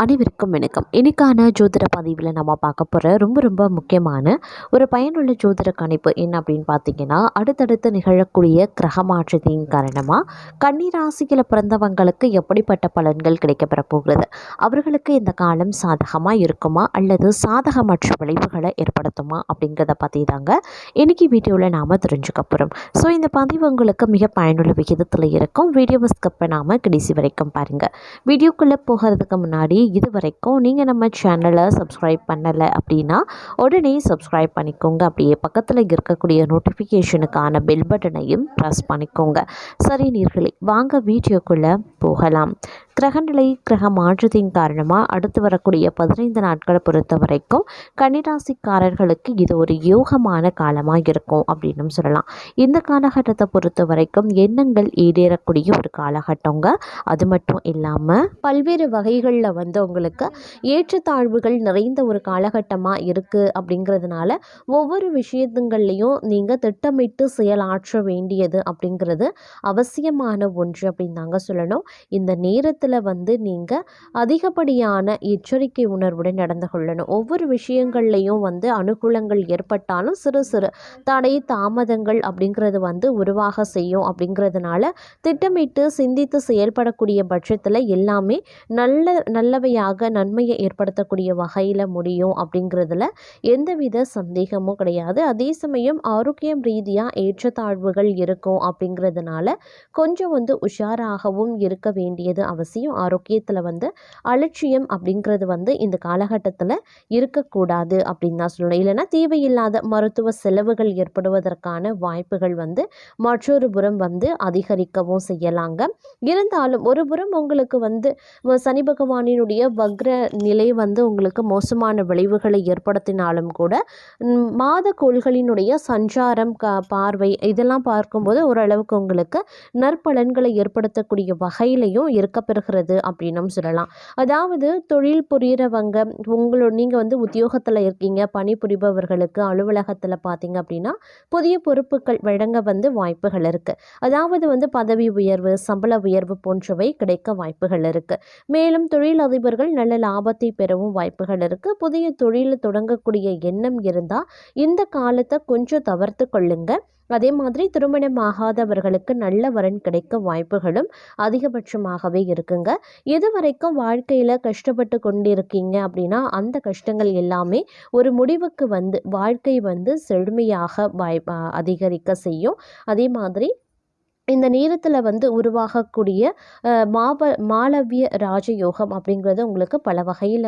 அனைவருக்கும் வணக்கம். இன்னைக்கான ஜோதிட பதிவில் நம்ம பார்க்க போகிற ரொம்ப முக்கியமான ஒரு பயனுள்ள ஜோதிட கணிப்பு என்ன அப்படின்னு பார்த்தீங்கன்னா, அடுத்தடுத்து நிகழக்கூடிய கிரக மாற்றத்தின் காரணமாக கன்னிராசியில் பிறந்தவங்களுக்கு எப்படிப்பட்ட பலன்கள் கிடைக்கப்பெற போகிறது, அவர்களுக்கு இந்த காலம் சாதகமாக இருக்குமா அல்லது சாதகமற்ற விளைவுகளை ஏற்படுத்துமா அப்படிங்கிறத பற்றி தாங்க இன்னைக்கு வீடியோவில் நாம் தெரிஞ்சுக்க போகிறோம். ஸோ இந்த பதிவு உங்களுக்கு மிக பயனுள்ள விகிதத்தில் இருக்கும். வீடியோவை ஸ்கிப் பண்ணாமல் கடைசி வரைக்கும் பாருங்கள். வீடியோக்குள்ளே போகிறதுக்கு முன்னாடி இது வரைக்கும் நீங்கள் நம்ம சேனலை சப்ஸ்கிரைப் பண்ணலை அப்படின்னா உடனே சப்ஸ்கிரைப் பண்ணிக்கோங்க. அப்படியே பக்கத்தில் இருக்கக்கூடிய நோட்டிஃபிகேஷனுக்கான பெல் பட்டனையும் ப்ரெஸ் பண்ணிக்கோங்க. சரி நேயர்களே, வாங்க வீடியோக்குள்ளே போகலாம். கிரகநிலை கிரக மாற்றத்தின் காரணமாக அடுத்து வரக்கூடிய 15 நாட்களை பொறுத்த வரைக்கும் கன்னிராசிக்காரர்களுக்கு இது ஒரு யோகமான காலமாக இருக்கும் அப்படின்னு சொல்லலாம். இந்த காலகட்டத்தை பொறுத்த வரைக்கும் எண்ணங்கள் ஈடேறக்கூடிய ஒரு காலகட்டங்க. அது மட்டும் இல்லாமல் பல்வேறு வகைகளில் உங்களுக்கு ஏற்றத்தாழ்வுகள் நிறைந்த ஒரு காலகட்டமாக இருக்குது. அப்படிங்கிறதுனால ஒவ்வொரு விஷயங்கள்லையும் நீங்கள் திட்டமிட்டு செயலாற்ற வேண்டியது அப்படிங்கிறது அவசியமான ஒன்று அப்படின்னு தாங்க சொல்லணும். இந்த நேரத்தில் நீங்கள் அதிகப்படியான எச்சரிக்கை உணர்வுடன் நடந்து கொள்ளணும். ஒவ்வொரு விஷயங்கள்லையும் அனுகூலங்கள் ஏற்பட்டாலும் சிறு சிறு தடை தாமதங்கள் அப்படிங்கிறது உருவாக செய்யும். அப்படிங்கிறதுனால திட்டமிட்டு சிந்தித்து செயல்படக்கூடிய பட்சத்தில் எல்லாமே நல்லவையாக நன்மையை ஏற்படுத்தக்கூடிய வகையில் முடியும் அப்படிங்கிறதுல எந்தவித சந்தேகமும் கிடையாது. அதே சமயம் ஆரோக்கியம் ரீதியாக ஏற்றத்தாழ்வுகள் இருக்கும். அப்படிங்கிறதுனால கொஞ்சம் உஷாராகவும் இருக்க வேண்டியது அவசியம். ஆரோக்கியத்தில் அலட்சியம் அப்படிங்கிறது இந்த காலகட்டத்தில் இருக்கக்கூடாது அப்படின்னு தான் சொல்லணும். இல்லைன்னா தேவையில்லாத மருத்துவ செலவுகள் ஏற்படுவதற்கான வாய்ப்புகள் மற்றொரு புறம் அதிகரிக்கவும் செய்யலாங்க. இருந்தாலும் ஒரு புறம் உங்களுக்கு சனி பகவானினுடைய வக்ர நிலை உங்களுக்கு மோசமான விளைவுகளை ஏற்படுத்தினாலும் கூட மாத கோள்களினுடைய சஞ்சாரம் பார்வை இதெல்லாம் பார்க்கும்போது ஓரளவுக்கு உங்களுக்கு நற்பலன்களை ஏற்படுத்தக்கூடிய வகையிலையும் இருக்கப்பெறுகிறது அப்படின்னும் சொல்லலாம். அதாவது தொழில் புரிகிறவங்க நீங்கள் உத்தியோகத்தில் இருக்கீங்க, பணிபுரிபவர்களுக்கு அலுவலகத்தில் பார்த்தீங்க அப்படின்னா புதிய பொறுப்புகள் வழங்க வாய்ப்புகள் இருக்குது. அதாவது பதவி உயர்வு, சம்பள உயர்வு போன்றவை கிடைக்க வாய்ப்புகள் இருக்குது. மேலும் தொழிலதிபர்கள் நல்ல லாபத்தை பெறவும் வாய்ப்புகள் இருக்குது. புதிய தொழில் தொடங்கக்கூடிய எண்ணம் இருந்தால் இந்த காலத்தை கொஞ்சம் தவிர்த்து கொள்ளுங்க. அதே மாதிரி திருமணமாகாதவர்களுக்கு நல்ல வரன் கிடைக்க வாய்ப்புகளும் அதிகபட்சமாகவே இருக்குங்க. எது வரைக்கும் வாழ்க்கையில் கஷ்டப்பட்டு கொண்டிருக்கீங்க அப்படின்னா அந்த கஷ்டங்கள் எல்லாமே ஒரு முடிவுக்கு வாழ்க்கை செழுமையாக அதிகரிக்க செய்யும். அதே மாதிரி இந்த நேரத்தில் உருவாகக்கூடிய மாளவிய ராஜயோகம் அப்படிங்கிறது உங்களுக்கு பல வகையில்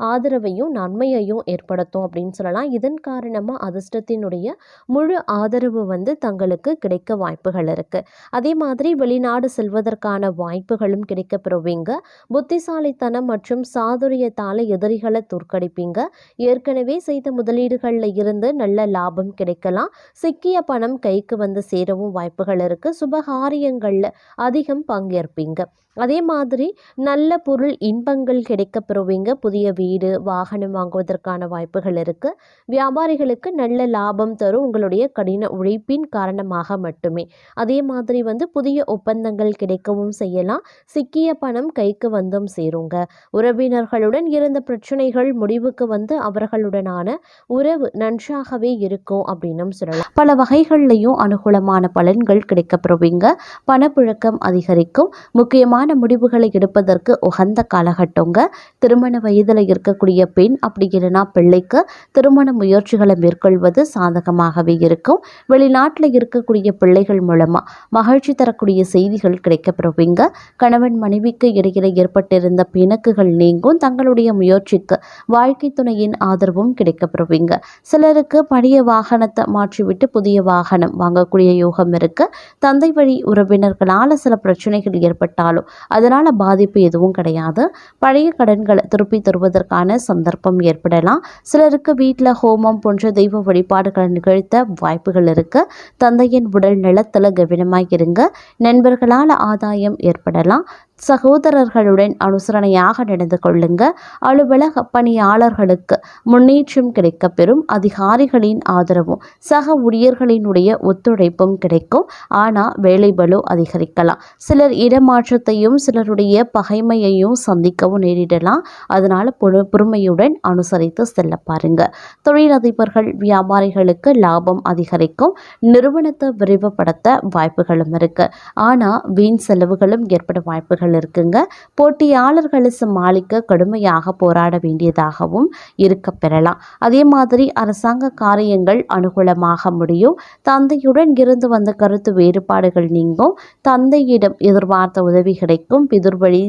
ஆதரவையும் நன்மையையும் ஏற்படுத்தும் அப்படின்னு சொல்லலாம். இதன் காரணமாக அதிர்ஷ்டத்தினுடைய முழு ஆதரவு தங்களுக்கு கிடைக்க வாய்ப்புகள் இருக்குது. அதே மாதிரி வெளிநாடு செல்வதற்கான வாய்ப்புகளும் கிடைக்கப்பெறுவீங்க. புத்திசாலித்தனம் மற்றும் சாதுரியத்தால் எதிரிகளை தோற்கடிப்பீங்க. ஏற்கனவே செய்த முதலீடுகளில் இருந்து நல்ல லாபம் கிடைக்கலாம். சிக்கிய பணம் கைக்கு சேரவும் வாய்ப்புகள் இருக்குது. சுபகாரியங்களில் அதிகம் பங்கேற்பீங்க. அதே மாதிரி நல்ல பொருள் இன்பங்கள் கிடைக்கப்பெறுவீங்க. புதிய வீடு வாகனம் வாங்குவதற்கான வாய்ப்புகள் இருக்குது. வியாபாரிகளுக்கு நல்ல லாபம் தரும் உங்களுடைய கடின உழைப்பின் காரணமாக மட்டுமே. அதே மாதிரி புதிய ஒப்பந்தங்கள் கிடைக்கவும் செய்யலாம். சிக்கிய பணம் கைக்கு சேருங்க. உறவினர்களுடன் இருந்த பிரச்சனைகள் முடிவுக்கு அவர்களுடனான உறவு நன்றாகவே இருக்கும் அப்படின்னும் சொல்லலாம். பல வகைகள்லையும் அனுகூலமான பலன்கள் கிடைக்கப்பெறுவீங்க. பணப்புழக்கம் அதிகரிக்கும். முக்கியமான முடிவுகளை எடுப்பதற்கு உகந்த காலகட்டங்க. திருமண வயதில் இருக்கக்கூடிய பெண் அப்படி இல்லைனா பிள்ளைக்கு திருமண முயற்சிகளை மேற்கொள்வது சாதகமாகவே இருக்கும். வெளிநாட்டில் இருக்கக்கூடிய பிள்ளைகள் மூலமாக மகிழ்ச்சி தரக்கூடிய செய்திகள் கிடைக்கப்பெறுவீங்க. கணவன் மனைவிக்கு இடையில ஏற்பட்டிருந்த பிணக்குகள் நீங்கும். தங்களுடைய முயற்சிக்கு வாழ்க்கை துணையின் ஆதரவும் கிடைக்கப்பெறுவீங்க. சிலருக்கு பழைய வாகனத்தை மாற்றிவிட்டு புதிய வாகனம் வாங்கக்கூடிய யோகம் இருக்கு. தந்தை வழி உறவினர்களால் சில பிரச்சனைகள் ஏற்பட்டாலும் அதனால் பாதிப்பு எதுவும் கிடையாது. பழைய கடன்களை திருப்பி தருவதற்கான சந்தர்ப்பம் ஏற்படலாம். சிலருக்கு வீட்டில் ஹோமம் போன்ற தெய்வ வழிபாடுகளை நிகழ்த்த வாய்ப்புகள் இருக்குது. தந்தையின் உடல் நலத்தில் கவனமாக இருங்க. நண்பர்களால் ஆதாயம் ஏற்படலாம். சகோதரர்களுடன் அனுசரணையாக நடந்து கொள்ளுங்க. அலுவலக பணியாளர்களுக்கு முன்னேற்றம் கிடைக்கப்பெறும். அதிகாரிகளின் ஆதரவும் சக ஊழியர்களினுடைய ஒத்துழைப்பும் கிடைக்கும். ஆனால் வேலைபளு அதிகரிக்கலாம். சிலர் இடமாற்றத்தையும் சிலருடைய பகைமையையும் சந்திக்கவும் நேரிடலாம். அதனால பொறுமையுடன் அனுசரித்து செல்ல பாருங்க. தொழிலதிபர்கள் வியாபாரிகளுக்கு லாபம் அதிகரிக்கும். நிறுவனத்தை விரிவுபடுத்த வாய்ப்புகளும் இருக்கு. ஆனால் வீண் செலவுகளும் ஏற்பட வாய்ப்புகள் இருக்குங்க. போட்டியாளர்களை சமாளிக்க கடுமையாக போராட வேண்டியதாகவும் இருக்க பெறலாம். அதே மாதிரி அரசாங்க காரியங்கள் அனுகூலமாக முடியும். தந்தையுடன் இருந்து வந்த கருத்து வேறுபாடுகள் நீங்கும். தந்தையிடம் எதிர்பார்த்த உதவி கிடைக்கும். பிதுர்வழி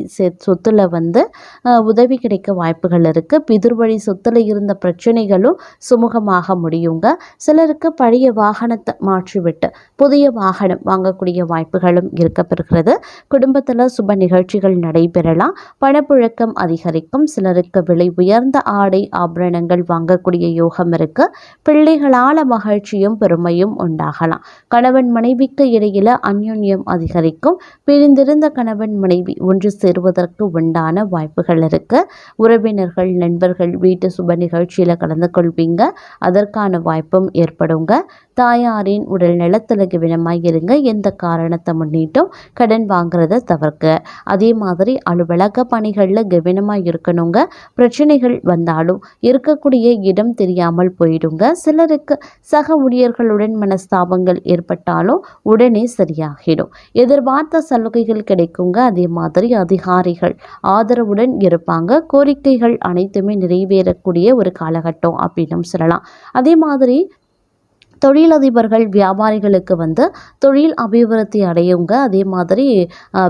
சொத்துல உதவி கிடைக்க வாய்ப்புகள் இருக்கு. பிதுர்வழி சொத்துல இருந்த பிரச்சனைகளும் சுமூகமாக முடியுங்க. சிலருக்கு பழைய வாகனத்தை மாற்றிவிட்டு புதிய வாகனம் வாங்கக்கூடிய வாய்ப்புகளும் இருக்க பெறுகிறது. குடும்பத்தில் சுப நிகழ்ச்சிகள் நடைபெறலாம். பணப்புழக்கம் அதிகரிக்கும். சிலருக்கு விலை உயர்ந்த ஆடை ஆபரணங்கள் வாங்கக்கூடிய யோகம் இருக்கு. பிள்ளைகளால் மகிழ்ச்சியும் பெருமையும் உண்டாகலாம். கணவன் மனைவிக்கு இடையில அந்யோன்யம் அதிகரிக்கும். பிரிந்திருந்த கணவன் மனைவி ஒன்று சேருவதற்கு உண்டான வாய்ப்புகள் இருக்கு. உறவினர்கள் நண்பர்கள் வீட்டு சுப நிகழ்ச்சியில் கலந்து கொள்வீங்க. அதற்கான வாய்ப்பும் ஏற்படுங்க. தாயாரின் உடல் நலத்தில் கவனமாக இருங்க. எந்த காரணத்தை முன்னிட்டும் கடன் வாங்குறத தவிர்க்க. அதே மாதிரி அலுவலக பணிகளில் கவனமாக இருக்கணுங்க. பிரச்சனைகள் வந்தாலும் இருக்கக்கூடிய இடம் தெரியாமல் போயிடுங்க. சிலருக்கு சக ஊழியர்களுடன் மனஸ்தாபங்கள் ஏற்பட்டாலும் உடனே சரியாகிடும். எதிர்பார்த்த சலுகைகள் கிடைக்குங்க. அதே மாதிரி அதிகாரிகள் ஆதரவுடன் இருப்பாங்க. கோரிக்கைகள் அனைத்துமே நிறைவேறக்கூடிய ஒரு காலகட்டம் அப்படின்னு சொல்லலாம். அதே மாதிரி தொழிலதிபர்கள் வியாபாரிகளுக்கு தொழில் அபிவிருத்தி அடையுங்க. அதே மாதிரி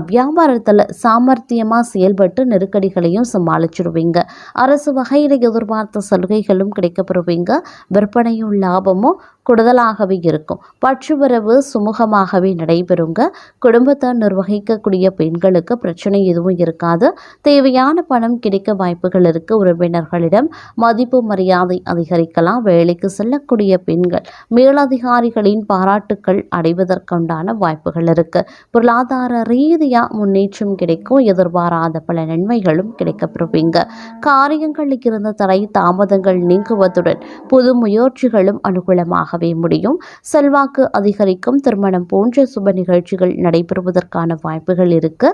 வியாபாரத்தில் சாமர்த்தியமாக செயல்பட்டு நெருக்கடிகளையும் சமாளிச்சிடுவீங்க. அரசு வகையில் எதிர்பார்த்த சலுகைகளும் கிடைக்கப்பெறுவீங்க. விற்பனையும் லாபமும் கூடுதலாகவே இருக்கும். பற்றுவரவு சுமூகமாகவே நடைபெறுங்க. குடும்பத்தை நிர்வகிக்கக்கூடிய பெண்களுக்கு பிரச்சனை எதுவும் இருக்காது. தேவையான பணம் கிடைக்க வாய்ப்புகள் இருக்கு. உறவினர்களிடம் மதிப்பு மரியாதை அதிகரிக்கலாம். வேலைக்கு செல்லக்கூடிய பெண்கள் மேலதிகாரிகளின் பாராட்டுக்கள் அடைவதற்குண்டான வாய்ப்புகள் இருக்கு. பொருளாதார ரீதியாக முன்னேற்றம் கிடைக்கும். எதிர்பாராத பல நன்மைகளும் கிடைக்கப்பெறுவீங்க. காரியங்களுக்கு இருந்த தடை தாமதங்கள் நீங்குவதுடன் புது முயற்சிகளும் அனுகூலமாக முடியும். செல்வாக்கு அதிகரிக்கும். திருமணம் போன்ற சுப நிகழ்ச்சிகள் நடைபெறுவதற்கான வாய்ப்புகள் இருக்கு.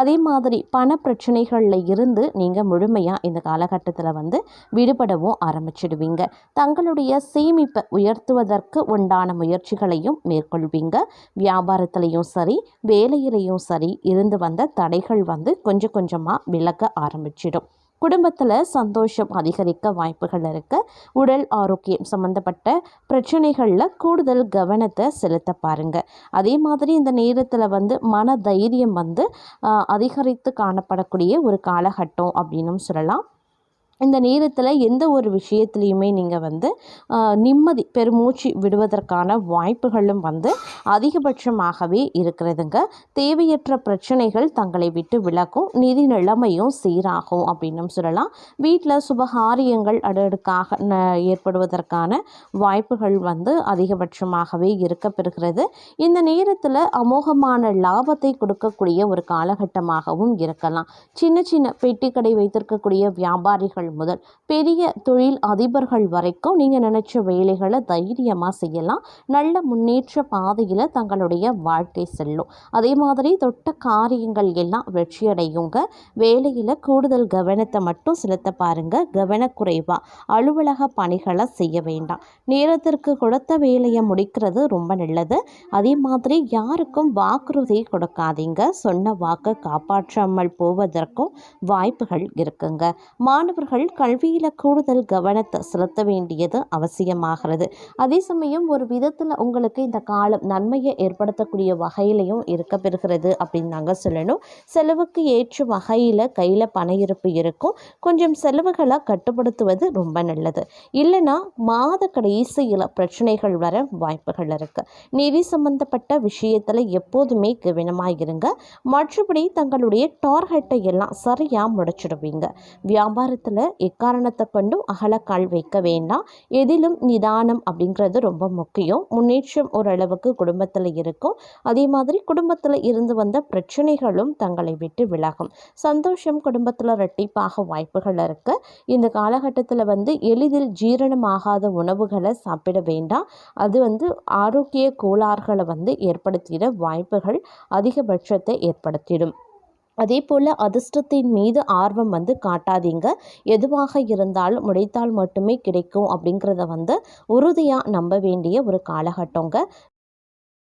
அதே மாதிரி பண பிரச்சனைகள்ல இருந்து நீங்க முழுமையா இந்த காலகட்டத்தில் விடுபடவும் ஆரம்பிச்சிடுவீங்க. தங்களுடைய சேமிப்பை உயர்த்துவதற்கு உண்டான முயற்சிகளையும் மேற்கொள்வீங்க. வியாபாரத்திலையும் சரி வேலையிலையும் சரி இருந்து வந்த தடைகள் கொஞ்சம் கொஞ்சமா விலக ஆரம்பிச்சிடும். குடும்பத்தில் சந்தோஷம் அதிகரிக்க வாய்ப்புகள் இருக்குது. உடல் ஆரோக்கியம் சம்மந்தப்பட்ட பிரச்சனைகளில் கூடுதல் கவனத்தை செலுத்த பாருங்கள். அதே மாதிரி இந்த நேரத்தில் மன தைரியம் அதிகரித்து காணப்படக்கூடிய ஒரு காலகட்டம் அப்படின்னு சொல்லலாம். இந்த நேரத்தில் எந்த ஒரு விஷயத்துலையுமே நீங்கள் நிம்மதி பெருமூச்சு விடுவதற்கான வாய்ப்புகளும் அதிகபட்சமாகவே இருக்கிறதுங்க. தேவையற்ற பிரச்சனைகள் தங்களை விட்டு விலகும். நிதி நிலைமையும் சீராகும் அப்படின்னு சொல்லலாம். வீட்டில் சுபகாரியங்கள் அடுக்காக ஏற்படுவதற்கான வாய்ப்புகள் அதிகபட்சமாகவே இருக்க பெறுகிறது. இந்த நேரத்தில் அமோகமான லாபத்தை கொடுக்கக்கூடிய ஒரு காலகட்டமாகவும் இருக்கலாம். சின்ன சின்ன பெட்டிக்கடை வைத்திருக்கக்கூடிய வியாபாரிகள் முதல் பெரிய தொழில் அதிபர்கள் வரைக்கும் நீங்கள் நினைச்ச வேலைகளை தைரியமாக செய்யலாம். நல்ல முன்னேற்ற பாதையில் தங்களுடைய வாழ்க்கை செல்லும். அதே மாதிரி தொட்ட காரியங்கள் எல்லாம் வெற்றியடையுங்க. வேலையில் கூடுதல் கவனத்தை மட்டும் செலுத்த பாருங்க. கவனக்குறைவாக அலுவலக பணிகளை செய்ய வேண்டாம். நேரத்திற்கு கொடுத்த வேலையை முடிக்கிறது ரொம்ப நல்லது. அதே மாதிரி யாருக்கும் வாக்குறுதி கொடுக்காதீங்க. சொன்ன வாக்கை காப்பாற்றாமல் போவதற்கும் வாய்ப்புகள் இருக்குங்க. மாணவர்கள் கல்வியில் கூடுதல் கவனத்தை செலுத்த வேண்டியது அவசியமாகிறது. அதே சமயம் ஒரு விதத்தில் உங்களுக்கு இந்த காலம் நன்மையை ஏற்படுத்தக்கூடிய வகையிலையும் இருக்க பெறுகிறது அப்படின்னு நாங்கள் சொல்லணும். செலவுக்கு ஏற்ற வகையில் கையில் பண இருப்பு இருக்கும். கொஞ்சம் செலவுகளை கட்டுப்படுத்துவது ரொம்ப நல்லது. இல்லைன்னா மாத கடைசியில் பிரச்சனைகள் வர வாய்ப்புகள் இருக்கு. நிதி சம்பந்தப்பட்ட விஷயத்தில் எப்போதுமே கவனமாக இருங்க. மற்றபடி தங்களுடைய டார்கெட்டை எல்லாம் சரியாக முடிச்சிடுவீங்க. வியாபாரத்தில் எக்காரணத்தை கொண்டும் அகலக்கால் வைக்க வேண்டாம். எதிலும் நிதானம் அப்படிங்கிறது ரொம்ப முக்கியம். முன்னேற்றம் ஓரளவுக்கு குடும்பத்தில் இருக்கும். அதே மாதிரி குடும்பத்தில் இருந்து வந்த பிரச்சனைகளும் தங்களை விட்டு விலகும். சந்தோஷம் குடும்பத்தில் இரட்டிப்பாக வாய்ப்புகள் இருக்கு. இந்த காலகட்டத்தில் எளிதில் ஜீரணமாகாத உணவுகளை சாப்பிட வேண்டாம். அது ஆரோக்கிய கோளாறுகளை ஏற்படுத்திட வாய்ப்புகள் அதிகபட்சத்தை ஏற்படுத்திடும். அதே போல் அதிர்ஷ்டத்தின் மீது ஆர்வம் காட்டாதீங்க. எதுவாக இருந்தாலும் உழைத்தால் மட்டுமே கிடைக்கும் அப்படிங்கிறத உறுதியாக நம்ப வேண்டிய ஒரு காலகட்டங்க.